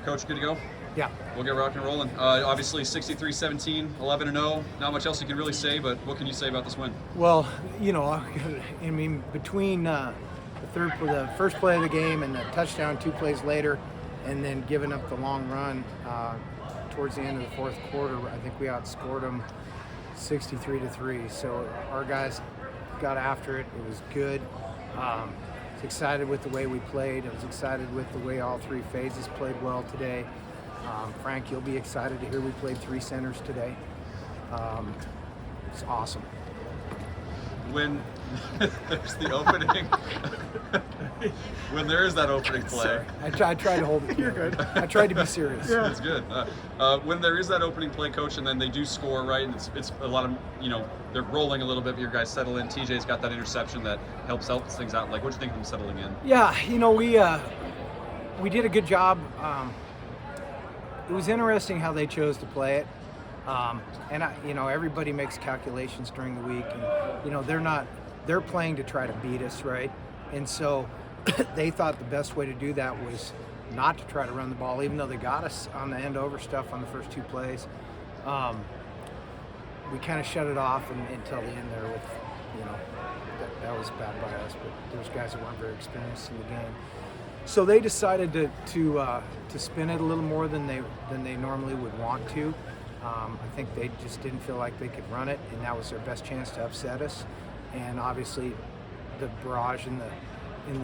Coach, good to go? Yeah. We'll get rock and rolling. Obviously, 63-17, 11-0. Not much else you can really say, but what can you say about this win? Well, I mean, between the first play of the game and the touchdown 2 plays later, and then giving up the long run towards the end of the fourth quarter, I think we outscored them 63-3. So our guys got after it. It was good. I was excited with the way we played. I was excited with the way all 3 phases played well today. Frank, you'll be excited to hear we played 3 centers today. It's awesome. When there's the opening, when there is that opening play. Sorry. I tried to hold it. You're good. I tried to be serious. Yeah. That's good. When there is that opening play, Coach, and then they do score, right, and it's a lot of, they're rolling a little bit, but your guys settle in. TJ's got that interception that helps things out. Like, what do you think of them settling in? Yeah, we did a good job. It was interesting how they chose to play it. And everybody makes calculations during the week, and they're playing to try to beat us, right? And so they thought the best way to do that was not to try to run the ball, even though they got us on the end over stuff on the first 2 plays. We kind of shut it off until the end there with, that was bad by us, but those guys that weren't very experienced in the game. So they decided to spin it a little more than they normally would want to. I think they just didn't feel like they could run it, and that was their best chance to upset us. And obviously, the barrage in the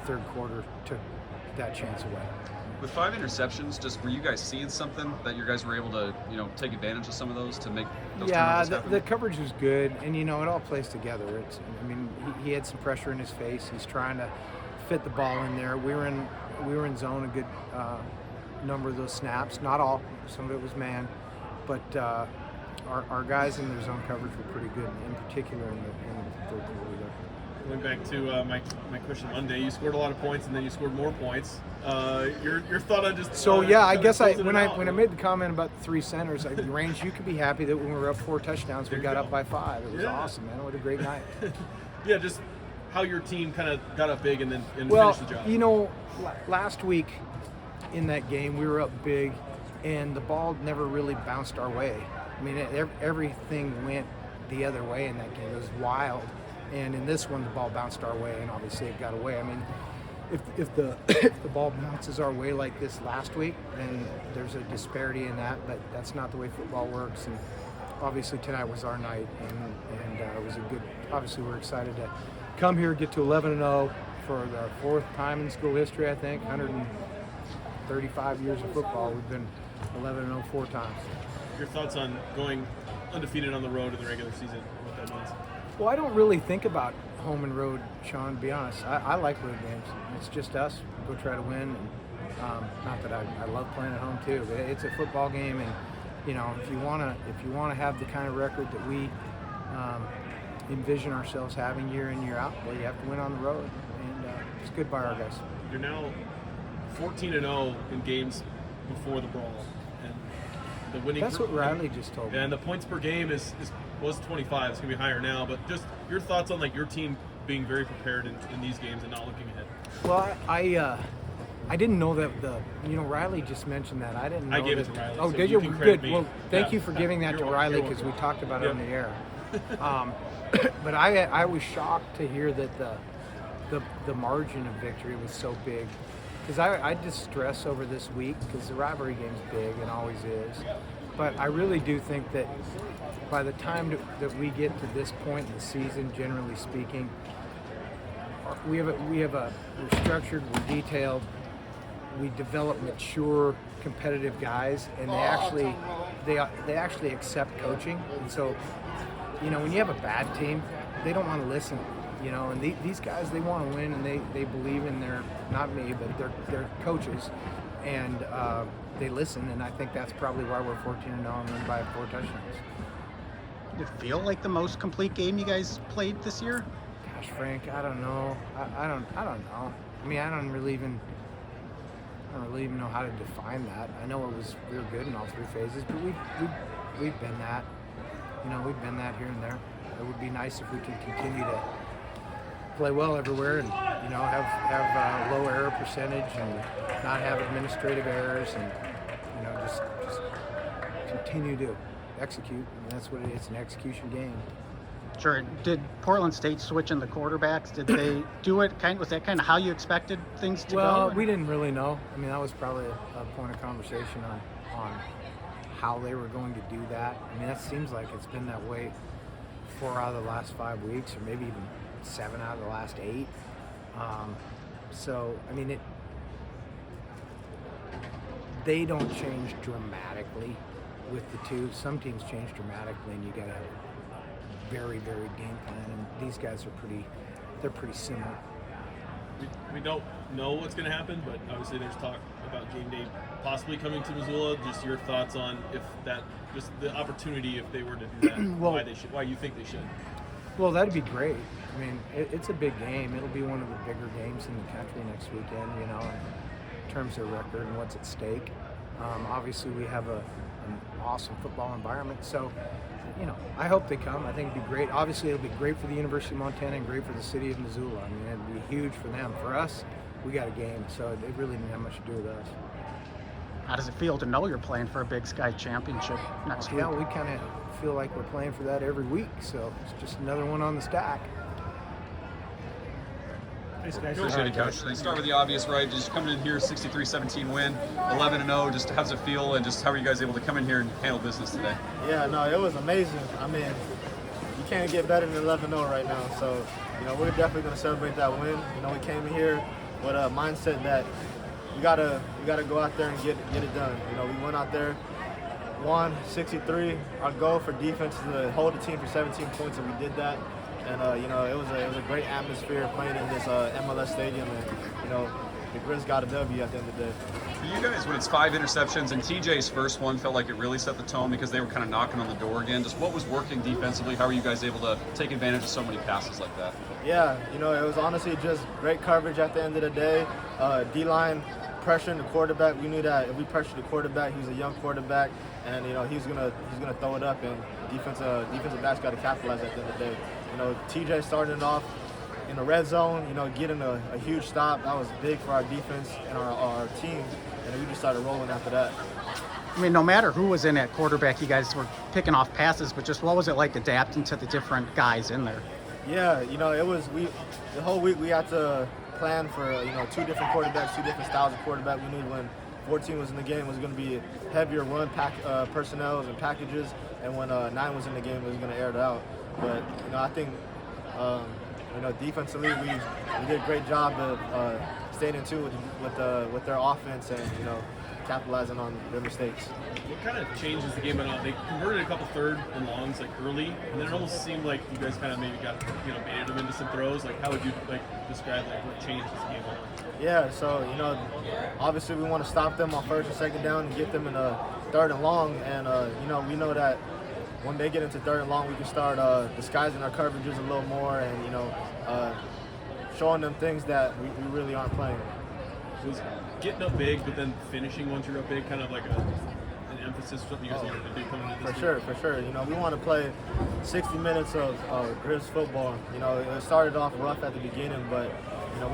third quarter took that chance away. With 5 interceptions, were you guys seeing something that you guys were able to, take advantage of some of those to make those turnovers happen? The coverage was good, and it all plays together. He had some pressure in his face. He's trying to fit the ball in there. We were in zone a good number of those snaps. Not all. Some of it was man. But our guys in their zone coverage were pretty good, in particular in the third quarter. Going back to my question Monday, you scored a lot of points and then you scored more points. Your thought on just I guess when I made the comment about the 3 centers, Range, you could be happy that when we were up 4 touchdowns, we got up by 5. It was awesome, man. What a great night. Yeah, just how your team kind of got up big and finished the job. Last week in that game, we were up big, and the ball never really bounced our way. I mean, everything went the other way in that game. It was wild. And in this one, the ball bounced our way, and obviously it got away. I mean, if the ball bounces our way like this last week, then there's a disparity in that, but that's not the way football works. And obviously tonight was our night, and it was a good. Obviously, we're excited to come here, get to 11-0 for the 4th time in school history. I think 135 years of football, we've been 11-0 4 times. Your thoughts on going undefeated on the road in the regular season? What that means? Well, I don't really think about home and road, Sean, to be honest. I like road games. It's just us. Go try to win. And, not that I love playing at home too, but it's a football game, and if you want to have the kind of record that we envision ourselves having year in, year out, well, you have to win on the road, and it's good by our guys. You're now 14-0 in games before the brawl, and the winning. That's what Riley just told me. And the points per game was 25. It's gonna be higher now, but just your thoughts on your team being very prepared in these games and not looking ahead. Well, I didn't know that Riley just mentioned that. I didn't know. I gave it to Riley. Oh, so did you? Good. Me. Well, thank you for giving that to Riley, because we talked about it on the air. But I was shocked to hear that the margin of victory was so big, because I just stress over this week, because the rivalry game's big and always is. But I really do think that by the time that we get to this point in the season, generally speaking, we're structured, we're detailed, we develop mature, competitive guys, and they actually accept coaching. And so, when you have a bad team, they don't want to listen. And these guys, they want to win, and they believe in not me, but their coaches, and they listen. And I think that's probably why we're 14-0 and win by 4 touchdowns. Did it feel like the most complete game you guys played this year? Gosh, Frank, I don't know. I don't know. I mean, I don't really even know how to define that. I know it was real good in all 3 phases, but we've been that. We've been that here and there. It would be nice if we could continue to play well everywhere, and have low error percentage, and not have administrative errors, and just continue to execute. And that's what it is, an execution game. Sure. Did Portland State switch in the quarterbacks? Did they do it was that kind of how you expected things to go? Well, we didn't really know. I mean, that was probably a point of conversation on how they were going to do that. I mean, that seems like it's been that way 4 out of the last 5 weeks, or maybe even 7 out of the last 8. So, I mean, they don't change dramatically with the two. Some teams change dramatically, and you got to have a very, very game plan. And these guys they're pretty similar. We don't know what's going to happen, but obviously there's talk about game day possibly coming to Missoula. Just your thoughts on just the opportunity if they were to do that, Well, why you think they should. Well, that'd be great. I mean, it's a big game. It'll be one of the bigger games in the country next weekend, in terms of record and what's at stake. Obviously, we have an awesome football environment, so, I hope they come. I think it'd be great. Obviously, it'll be great for the University of Montana and great for the city of Missoula. I mean, it'd be huge for them. For us, we got a game, so it really didn't have much to do with us. How does it feel to know you're playing for a Big Sky championship next week? Yeah, we kind of feel like we're playing for that every week, so it's just another one on the stack. Appreciate it, Coach. Let's start with the obvious, right? Just coming in here, 63-17 win, 11-0. Just how's it feel, and just how are you guys able to come in here and handle business today? Yeah, no, it was amazing. I mean, you can't get better than 11-0 right now. So, we're definitely going to celebrate that win. We came in here with a mindset that we gotta go out there and get it done. We went out there, won 63. Our goal for defense is to hold the team for 17 points, and we did that. And it was a great atmosphere playing in this MLS stadium, and the Grizz got a W at the end of the day. For you guys, when it's 5 interceptions and TJ's first one felt like it really set the tone because they were kind of knocking on the door again. Just what was working defensively? How are you guys able to take advantage of so many passes like that? Yeah, it was honestly just great coverage at the end of the day. D-line pressuring the quarterback. We knew that if we pressured the quarterback, he's a young quarterback, and he's gonna throw it up, and defensive backs got to capitalize at the end of the day. TJ starting off in the red zone, getting a huge stop. That was big for our defense and our team, and we just started rolling after that. I mean, no matter who was in at quarterback, you guys were picking off passes, but just what was it like adapting to the different guys in there? Yeah, it was the whole week we had to plan for 2 different quarterbacks, 2 different styles of quarterback. We knew when 14 was in the game, it was going to be heavier run personnel and packages, and when 9 was in the game, it was going to air it out. But I think defensively we did a great job of staying in tune with their offense and capitalizing on their mistakes. What kind of changes the game? They converted a couple third and longs early, and then it almost seemed like you guys kind of maybe got baited them into some throws. How would you describe what changes the game on? Yeah, so obviously we want to stop them on first and second down and get them in a third and long, and we know that when they get into third and long, we can start disguising our coverages a little more and showing them things that we really aren't playing. Was getting up big, but then finishing once you're up big, kind of like an emphasis for something you guys wanted to do coming into this week? For sure. We want to play 60 minutes of Grizz football. It started off rough at the beginning, but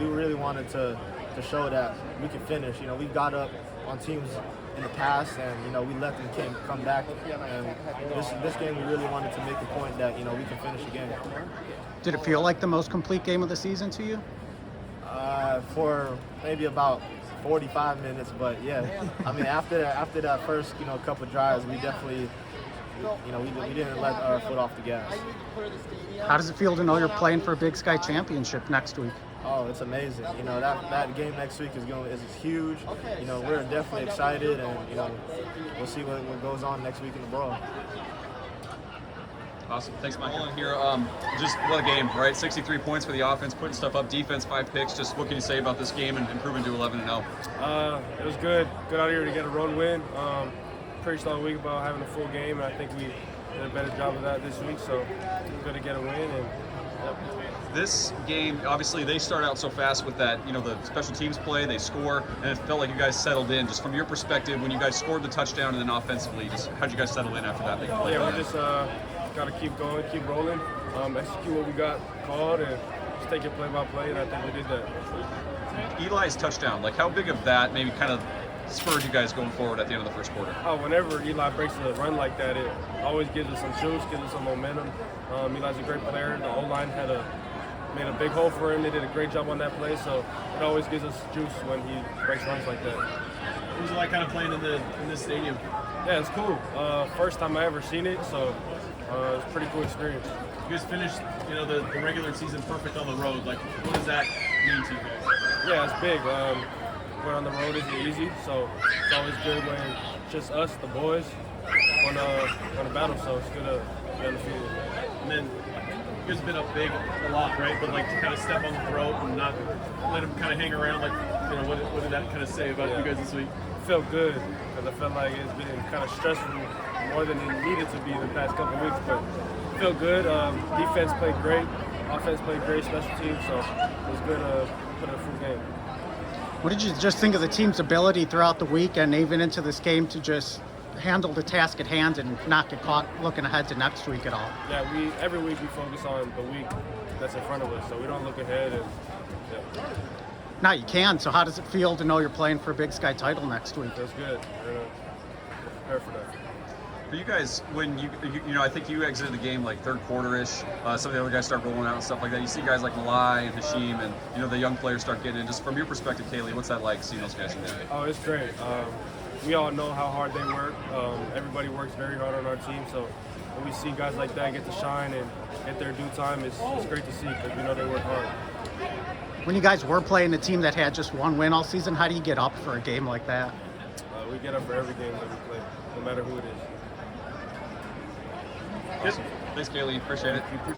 we really wanted to show that we can finish. We got up on teams in the past, and we let them come back. And this game, we really wanted to make the point that we can finish the game. Did it feel like the most complete game of the season to you? For maybe about 45 minutes, but yeah, I mean after that first couple drives, we definitely we didn't let our foot off the gas. How does it feel to know you're playing for a Big Sky championship next week? Oh, it's amazing. That game next week is huge. We're definitely excited, and we'll see what goes on next week in the brawl. Awesome. Thanks, Micah. Here, just what a game, right? 63 points for the offense, putting stuff up, defense 5 picks. Just what can you say about this game and improving to 11-0? It was good. Good out here to get a road win. Preached all week about having a full game, and I think we did a better job of that this week. So good to get a win. And This game, obviously, they start out so fast with that, the special teams play, they score, and it felt like you guys settled in. Just from your perspective, when you guys scored the touchdown and then offensively, just how'd you guys settle in after that big play? Yeah, we just got to keep going, keep rolling, execute what we got called, and just take it play by play, and I think we did that. Eli's touchdown, how big of that maybe kind of spurred you guys going forward at the end of the first quarter? Oh, whenever Eli breaks a run like that, it always gives us some juice, gives us some momentum. Eli's a great player. The O-line made a big hole for him. They did a great job on that play, so it always gives us juice when he breaks runs like that. What was it like kind of playing in this stadium? Yeah, it's cool. First time I ever seen it, so it was a pretty cool experience. You guys finished, the regular season perfect on the road. Like, what does that mean to you guys? Yeah, it's big. Going on the road isn't easy, so it's always good when it's just us, the boys, on a battle. So it's good to be on the field. And then you guys have been up big a lot, right? But like to kind of step on the throat and not let him kind of hang around. Like, what did that kind of say about you guys this week? It felt good because I felt like it's been kind of stressful more than it needed to be the past couple of weeks. But it felt good. Defense played great. Offense played great. Special teams. So it was good to put in a full game. What did you just think of the team's ability throughout the week and even into this game to just handle the task at hand and not get caught looking ahead to next week at all? Yeah, every week we focus on the week that's in front of us, so we don't look ahead. And yeah. Now you can. So how does it feel to know you're playing for a Big Sky title next week? That's good. We're gonna prepare for that. For you guys, when I think you exited the game like third quarter-ish. Some of the other guys start rolling out and stuff like that. You see guys like Malai and Hashim, and the young players start getting in. Just from your perspective, Keali'i, what's that like seeing those guys in there? Oh, it's great. We all know how hard they work. Everybody works very hard on our team, so when we see guys like that get to shine and get their due time, it's great to see because we know they work hard. When you guys were playing a team that had just one win all season, how do you get up for a game like that? We get up for every game that we play, no matter who it is. Good. Thanks, Keali'i. Appreciate it.